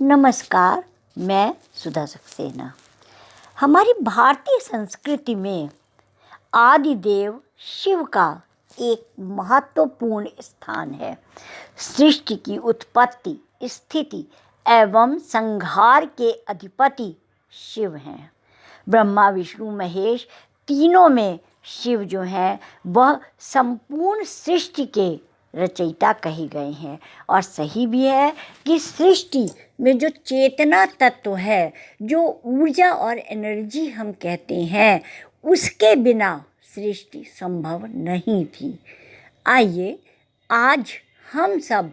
नमस्कार, मैं सुधा सक्सेना। हमारी भारतीय संस्कृति में आदिदेव शिव का एक महत्वपूर्ण स्थान है। सृष्टि की उत्पत्ति, स्थिति एवं संहार के अधिपति शिव हैं। ब्रह्मा, विष्णु, महेश तीनों में शिव जो हैं वह संपूर्ण सृष्टि के रचयिता कहे गए हैं। और सही भी है कि सृष्टि में जो चेतना तत्व है, जो ऊर्जा और एनर्जी हम कहते हैं, उसके बिना सृष्टि संभव नहीं थी। आइए आज हम सब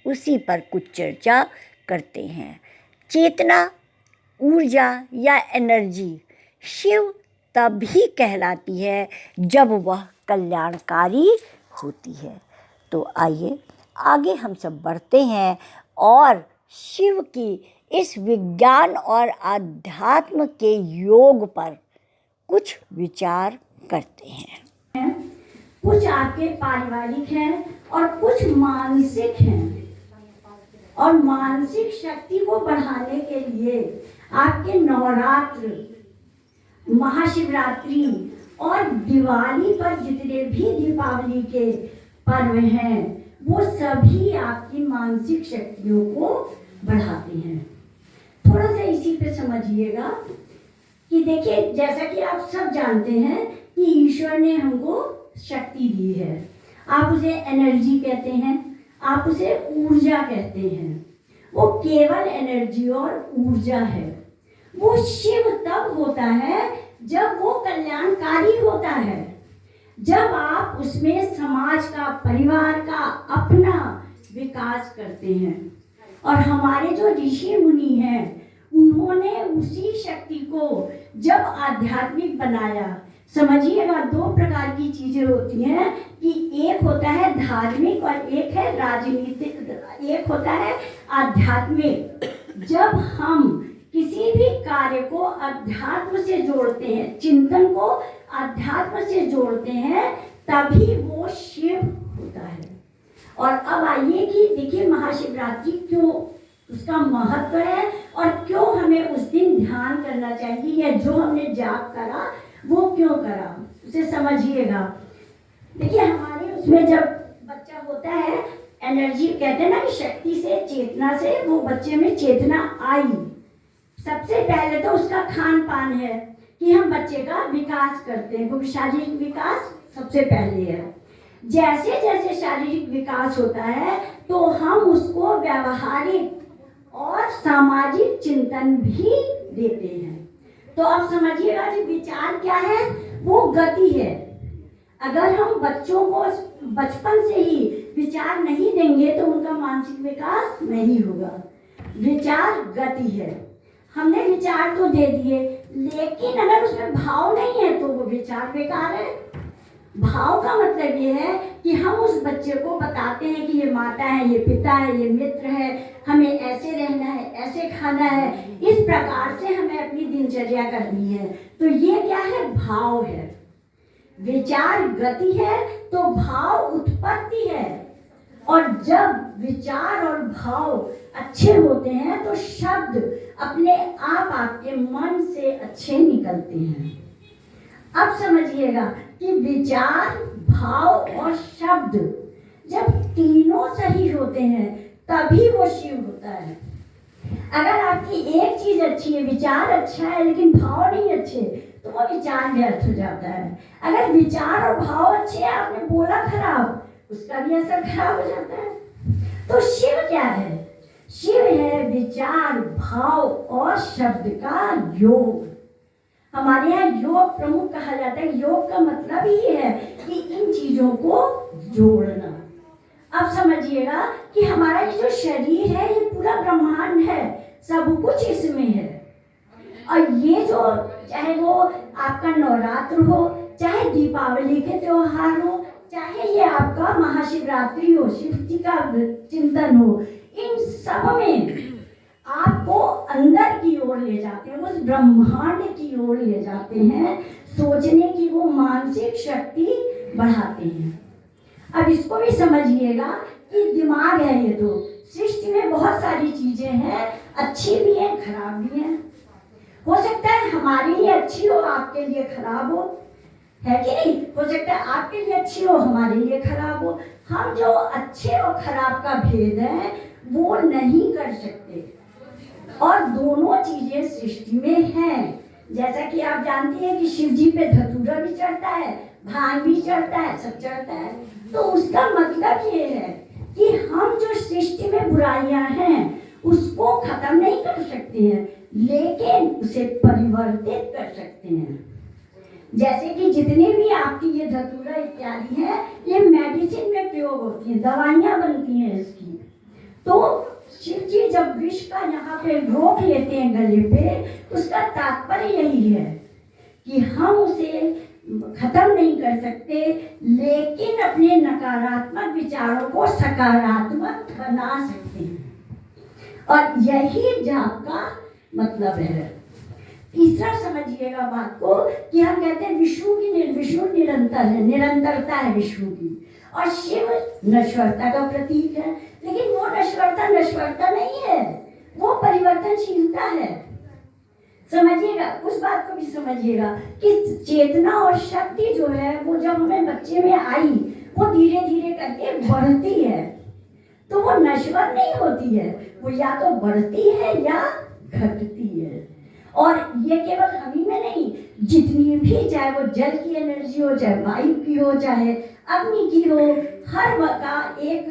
उसी पर कुछ चर्चा करते हैं। चेतना, ऊर्जा या एनर्जी शिव तभी कहलाती है जब वह कल्याणकारी होती है। तो आइए आगे हम सब बढ़ते हैं और शिव की इस विज्ञान और आध्यात्म के योग पर कुछ विचार करते हैं। कुछ आपके पारिवारिक हैं और कुछ मानसिक हैं। और मानसिक शक्ति को बढ़ाने के लिए आपके नवरात्र, महाशिवरात्रि और दिवाली पर जितने भी दीपावली के पर्व हैं, वो सभी आपकी मानसिक शक्तियों को बढ़ाते हैं। थोड़ा सा इसी पे समझिएगा कि देखिए, जैसा कि आप सब जानते हैं कि ईश्वर ने हमको शक्ति दी है। आप उसे एनर्जी कहते हैं, आप उसे ऊर्जा कहते हैं। वो केवल एनर्जी और ऊर्जा है। वो शिव तब होता है जब वो कल्याणकारी होता है, जब आप उसमें समाज का, परिवार का, अपना विकास करते हैं। और हमारे जो ऋषि मुनि हैं, उन्होंने उसी शक्ति को जब आध्यात्मिक बनाया। समझिएगा, दो प्रकार की चीजें होती हैं कि एक होता है धार्मिक और एक है राजनीतिक, एक होता है आध्यात्मिक। जब हम किसी भी कार्य को अध्यात्म से जोड़ते हैं, चिंतन को अध्यात्म से जोड़ते हैं, तभी वो शिव होता है। और अब आइए कि देखिए, महाशिवरात्रि क्यों उसका महत्व है और क्यों हमें उस दिन ध्यान करना चाहिए, या जो हमने जाप करा वो क्यों करा, उसे समझिएगा। देखिए, हमारे उसमें जब बच्चा होता है, एनर्जी कहते हैं ना कि शक्ति से, चेतना से वो बच्चे में चेतना आई। सबसे पहले तो उसका खान पान है कि हम बच्चे का विकास करते हैं, क्योंकि शारीरिक विकास सबसे पहले है। जैसे जैसे शारीरिक विकास होता है तो हम उसको व्यावहारिक और सामाजिक चिंतन भी देते हैं। तो अब समझिएगा कि विचार क्या है, वो गति है। अगर हम बच्चों को बचपन से ही विचार नहीं देंगे तो उनका मानसिक विकास नहीं होगा। विचार गति है। हमने विचार तो दे दिए, लेकिन अगर उसमें भाव नहीं है तो वो विचार बेकार है। भाव का मतलब ये है कि हम उस बच्चे को बताते हैं कि ये माता है, ये पिता है, ये मित्र है, हमें ऐसे रहना है, ऐसे खाना है, इस प्रकार से हमें अपनी दिनचर्या करनी है। तो ये क्या है? भाव है। विचार गति है तो भाव उत्पत्ति है। और जब विचार और भाव अच्छे होते हैं तो शब्द अपने आप आपके मन से अच्छे निकलते हैं। अब समझिएगा कि विचार, भाव और शब्द जब तीनों सही होते हैं तभी वो शिव होता है। अगर आपकी एक चीज अच्छी है, विचार अच्छा है लेकिन भाव नहीं अच्छे, तो वो विचार व्यर्थ हो जाता है। अगर विचार और भाव अच्छे हैं, आपने बोला खराब, उसका भी असर खराब हो जाता है। तो शिव क्या है? शिव है विचार, भाव और शब्द का योग। हमारे यहाँ योग प्रमुख कहा जाता है। योग का मतलब ही है कि इन चीजों को जोड़ना। अब समझिएगा कि हमारा ये जो शरीर है, ये पूरा ब्रह्मांड है, सब कुछ इसमें है। और ये जो, चाहे वो आपका नवरात्र हो, चाहे दीपावली के त्योहार हो, चाहे ये आपका महाशिवरात्रि हो, शिव जी का चिंतन हो, इन सब में आपको अंदर की ओर ले जाते हैं, उस ब्रह्मांड की ओर ले जाते हैं। सोचने की वो मानसिक शक्ति बढ़ाते हैं। अब इसको भी समझिएगा कि दिमाग है, ये तो सृष्टि में बहुत सारी चीजें हैं अच्छी भी है, खराब भी है। हो सकता है हमारे लिए अच्छी हो, आपके लिए खराब हो, है कि नहीं? हो सकता है आपके लिए अच्छी हो, हमारे लिए खराब हो। हम जो अच्छे और खराब का भेद है वो नहीं कर सकते, और दोनों चीजें सृष्टि में हैं। जैसा कि आप जानते हैं कि शिव जी पे धतूरा भी चढ़ता है, भांग भी चढ़ता है, सब चढ़ता है। तो उसका मतलब ये है कि हम जो सृष्टि में बुराइयां हैं उसको खत्म नहीं कर सकते हैं, लेकिन उसे परिवर्तित कर सकते हैं। जैसे कि जितने भी आपकी ये धतूरा इत्यादि है, ये मेडिसिन में प्रयोग होती है, दवाइयां बनती हैं इसकी। तो शिव जी जब विष का यहाँ पे रोक लेते हैं गले पे, उसका तात्पर्य यही है कि हम उसे खत्म नहीं कर सकते, लेकिन अपने नकारात्मक विचारों को सकारात्मक बना सकते हैं, और यही जाप का मतलब है। तीसरा समझिएगा बात को कि हम कहते हैं विष्णु निरंतर है, निरंतरता है विष्णु की, और शिव नश्वरता का प्रतीक है। लेकिन वो नश्वरता नहीं है, वो परिवर्तनशीलता है। समझिएगा, उस बात को भी समझिएगा कि चेतना और शक्ति जो है वो जब हमें बच्चे में आई, वो धीरे धीरे करके बढ़ती है, तो वो नश्वर नहीं होती है, वो या तो बढ़ती है या घटती है। और ये केवल हम ही में नहीं, जितनी भी, चाहे वो जल की एनर्जी हो, चाहे वायु की हो, चाहे अग्नि की हो, हर का एक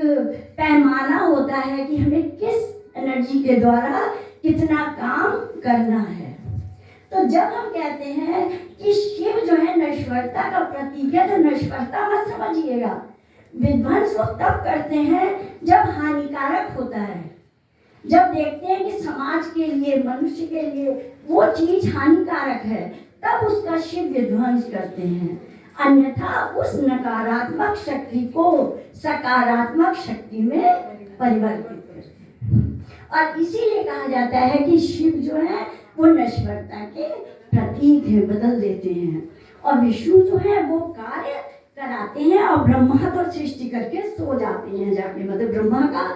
पैमाना होता है कि हमें किस एनर्जी के द्वारा कितना काम करना है। तो जब हम कहते हैं कि शिव जो है नश्वरता का प्रतीक है, तो नश्वरता मत समझिएगा। विध्वंस वो तब करते हैं जब हानिकारक होता है, जब देखते हैं कि समाज के लिए, मनुष्य के लिए वो चीज हानिकारक है, तब उसका शिव विध्वंस करते हैं। अन्यथा उस नकारात्मक शक्ति को सकारात्मक शक्ति में परिवर्तित करते हैं। और इसीलिए कहा जाता है कि शिव जो है वो नश्वरता के प्रतीक है, बदल देते हैं, और विष्णु जो है वो कार्य कराते हैं, और ब्रह्मा तो सृष्टि करके सो जाते हैं जाके। मतलब ब्रह्मा का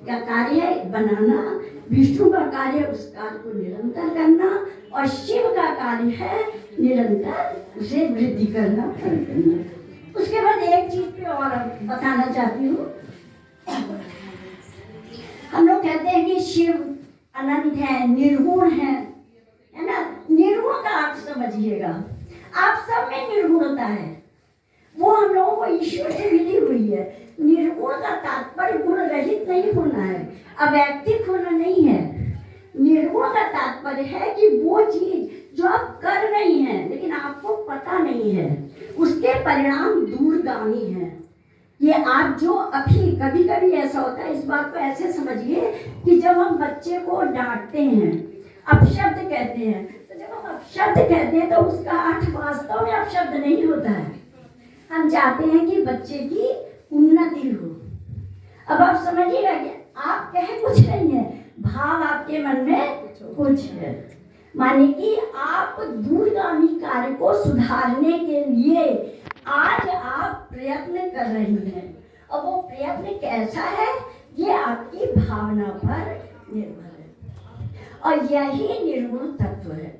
क्या कार्य है? बनाना। विष्णु का कार्य उस कार्य को निरंतर करना, और शिव का कार्य है निरंतर उसे वृद्धि करना, फल करना। उसके बाद एक चीज पे और बताना चाहती हूँ। हम लोग कहते हैं कि शिव अनंत है, निर्गुण है ना? निर्गुण का अर्थ समझिएगा, आप सब में निर्गुणता है, वो हम लोगों को ईश्वर से मिली हुई है। निर्गुण का तात्पर्य गुण रहित नहीं होना है, अवैक्तिक होना नहीं है। निर्गुण का तात्पर्य है कि वो चीज जो आप कर रही हैं लेकिन आपको पता नहीं है, उसके परिणाम दूरगामी हैं। ये आप जो अभी कभी कभी ऐसा होता है, इस बात को ऐसे समझिए कि जब हम बच्चे को डांटते हैं, अपशब्द कहते हैं, तो जब हम अपशब्द कहते हैं तो उसका अर्थ वास्तव में अपशब्द नहीं होता है। हम चाहते हैं कि बच्चे की उन्नति हो। अब आप समझिएगा कि आप कह कुछ नहीं है, भाव आपके मन में कुछ है, माने कि आप दूरगामी कार्य को सुधारने के लिए आज आप प्रयत्न कर रही हैं, और वो प्रयत्न कैसा है ये आपकी भावना पर निर्भर है, और यही निर्गुण तत्व है।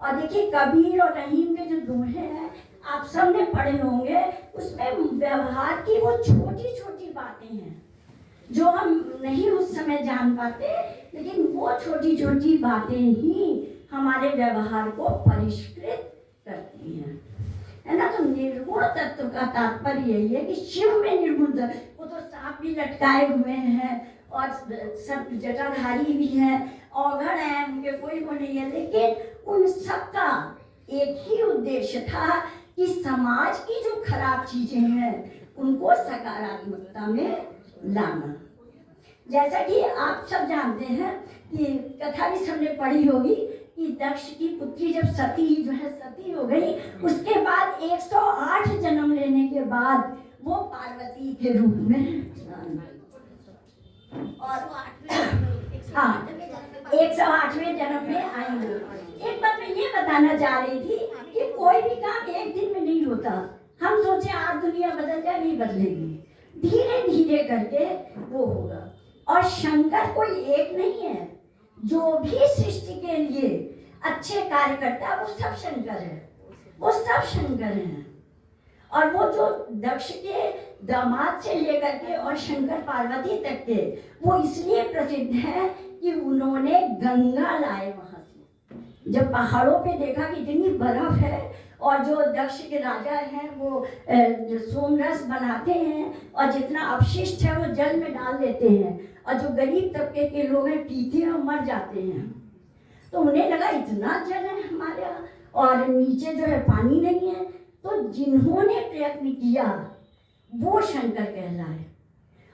और देखिए कबीर और रहीम के जो दोहे हैं आप सब ने पढ़े होंगे, उसमें व्यवहार की वो छोटी छोटी बातें हैं जो हम नहीं उस समय जान पाते, लेकिन वो छोटी छोटी बातें ही हमारे व्यवहार को परिष्कृत करती हैं, है ना? तो निर्गुण तत्व का तात्पर्य यही है कि शिव में निर्गुण तत्व, वो तो सांप भी लटकाए हुए हैं और सब जटाधारी भी हैं, औघड़ हैं, उनके कोई वो नहीं है, लेकिन उन सबका एक ही उद्देश्य था कि समाज की जो खराब चीजें हैं उनको सकारात्मकता में लाना। जैसा कि आप सब जानते हैं कि कथा भी सबने पढ़ी होगी कि दक्ष की पुत्री जब सती जो है सती हो गई, उसके बाद 108 जन्म लेने के बाद वो पार्वती के रूप में, और हाँ 108वें जन्म में आई हो। एक बात मैं ये बताना चाह रही थी कि कोई भी काम एक दिन में नहीं होता। हम सोचे आज दुनिया बदल जाए, नहीं बदलेगी, धीरे धीरे करके वो होगा। और शंकर कोई एक नहीं है, जो भी सृष्टि के लिए अच्छे कार्य करता है वो सब शंकर है, वो सब शंकर हैं। और वो जो दक्ष के दामाद से लेकर के और शंकर पार्वती तक के वो इसलिए प्रसिद्ध है कि उन्होंने गंगा लाए वहां से। जब पहाड़ों पे देखा कि इतनी बर्फ है और जो दक्ष के राजा हैं वो जो सोमरस बनाते हैं और जितना अपशिष्ट है वो जल में डाल देते हैं और जो गरीब तबके के लोग हैं पीते हैं और मर जाते हैं। तो उन्हें लगा इतना जल है हमारे यहाँ और नीचे जो है पानी नहीं है, तो जिन्होंने प्रयत्न किया वो शंकर कहलाए।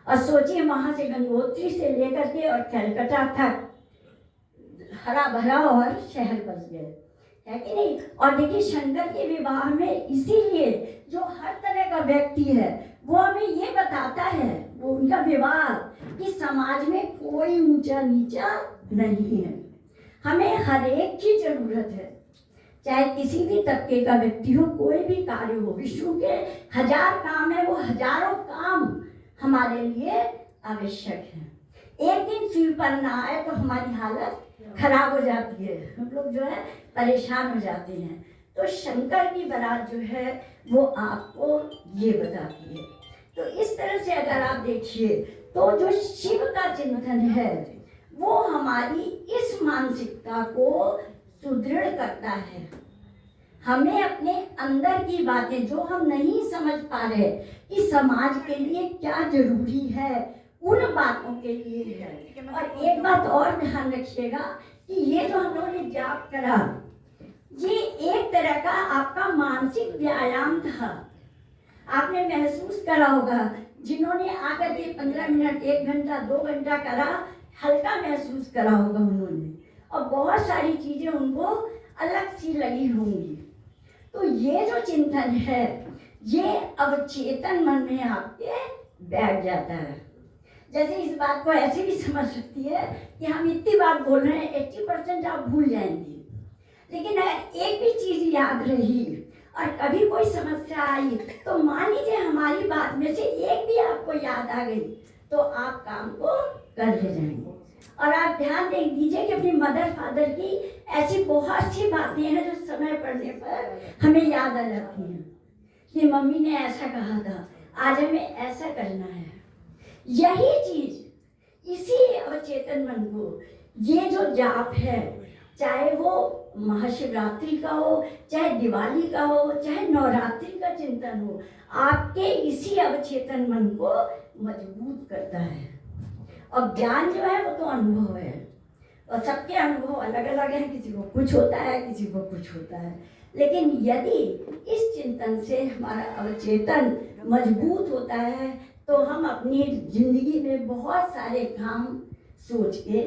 और सोचिए वहां से गंगोत्री से लेकर के और कलकत्ता तक हरा भरा और शहर बस गए, है कि नहीं। और देखिए शंकर के विवाह में इसीलिए जो हर तरह का व्यक्ति है वो हमें ये बताता है, वो उनका विवाह, कि समाज में कोई ऊंचा नीचा नहीं है, हमें हर एक की जरूरत है, चाहे किसी भी तबके का व्यक्ति हो, कोई भी कार्य हो। विष्णु के 1000 काम है, वो हजारों काम हमारे लिए आवश्यक है। एक दिन शिव पर ना आए तो हमारी हालत खराब हो जाती है, हम लोग जो है परेशान हो जाते हैं। तो शंकर की बारात जो है वो आपको ये बताती है। तो इस तरह से अगर आप देखिए तो जो शिव का चिंतन है वो हमारी इस मानसिकता को सुदृढ़ करता है। हमें अपने अंदर की बातें जो हम नहीं समझ पा रहे कि समाज के लिए क्या जरूरी है, उन बातों के लिए है। और एक बात और ध्यान रखिएगा कि ये जो हम लोगों ने जाप करा, ये एक तरह का आपका मानसिक व्यायाम था। आपने महसूस करा होगा, जिन्होंने आकर के 15 मिनट, 1 घंटा, 2 घंटा करा, हल्का महसूस करा होगा उन्होंने, और बहुत सारी चीजें उनको अलग सी लगी होंगी। तो ये जो चिंतन है ये अवचेतन मन में आपके बैठ जाता है। जैसे इस बात को ऐसे भी समझ सकती है कि हम इतनी बात बोल रहे हैं, 80% आप भूल जाएंगे, लेकिन एक भी चीज याद रही और कभी कोई समस्या आई तो मान लीजिए हमारी बात में से एक भी आपको याद आ गई तो आप काम को कर ले जाएंगे। और आप ध्यान दे दीजिए कि अपनी मदर फादर की ऐसी बहुत सी बातें हैं जो समय पड़ने पर हमें याद आ जाती हैं कि मम्मी ने ऐसा कहा था, आज हमें ऐसा करना है। यही चीज इसी अवचेतन मन को ये जो जाप है, चाहे वो महाशिवरात्रि का हो, चाहे दिवाली का हो, चाहे नवरात्रि का चिंतन हो, आपके इसी अवचेतन मन को मजबूत करता है। और ज्ञान जो है वो तो अनुभव है, और सबके अनुभव अलग अलग हैं, किसी को कुछ होता है, किसी को कुछ होता है। लेकिन यदि इस चिंतन से हमारा अवचेतन मजबूत होता है तो हम अपनी जिंदगी में बहुत सारे काम सोच के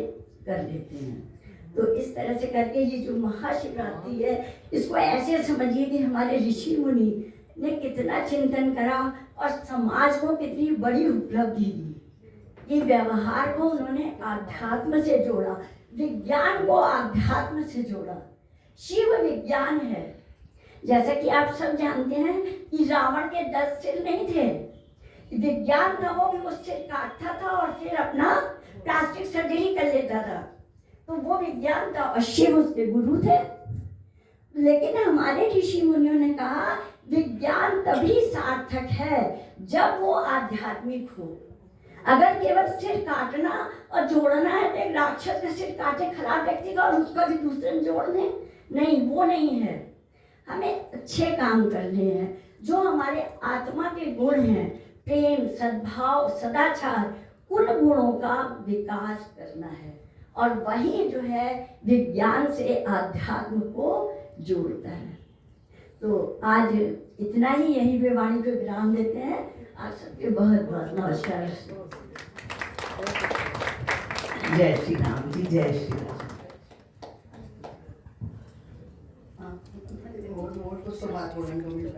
कर लेते हैं। तो इस तरह से करके ये जो महाशिवरात्रि है, इसको ऐसे समझिए कि हमारे ऋषि मुनि ने कितना चिंतन करा और समाज को कितनी बड़ी उपलब्धि दी। ये व्यवहार को उन्होंने आध्यात्म से जोड़ा, विज्ञान को आध्यात्म से जोड़ा। शिव विज्ञान है। जैसा कि आप सब जानते हैं कि रावण के 10 सिर नहीं थे, विज्ञान था वो कि वो सिर काटता था और फिर अपना प्लास्टिक सर्जरी कर लेता था, तो वो विज्ञान था और शिव उसके गुरु थे। लेकिन हमारे ऋषि मुनियों ने कहा विज्ञान तभी सार्थक है जब वो आध्यात्मिक हो। अगर केवल सिर काटना और जोड़ना है तो एक राक्षस का सिर काटे खराब व्यक्ति का और उसका भी दूसरे में जोड़ दें, नहीं, वो नहीं है। हमें अच्छे काम करने हैं, जो हमारे आत्मा के गुण हैं, प्रेम, सद्भाव, सदाचार, उन गुणों का विकास करना है। और वही जो है विज्ञान से आध्यात्म को जोड़ता है। तो आज इतना ही, यहीं पे वाणी को विराम देते हैं। आप सबके बहुत बहुत नमस्कार। जय श्री राम जी, जय श्री राम। और कुछ तो बात बोलेंगे।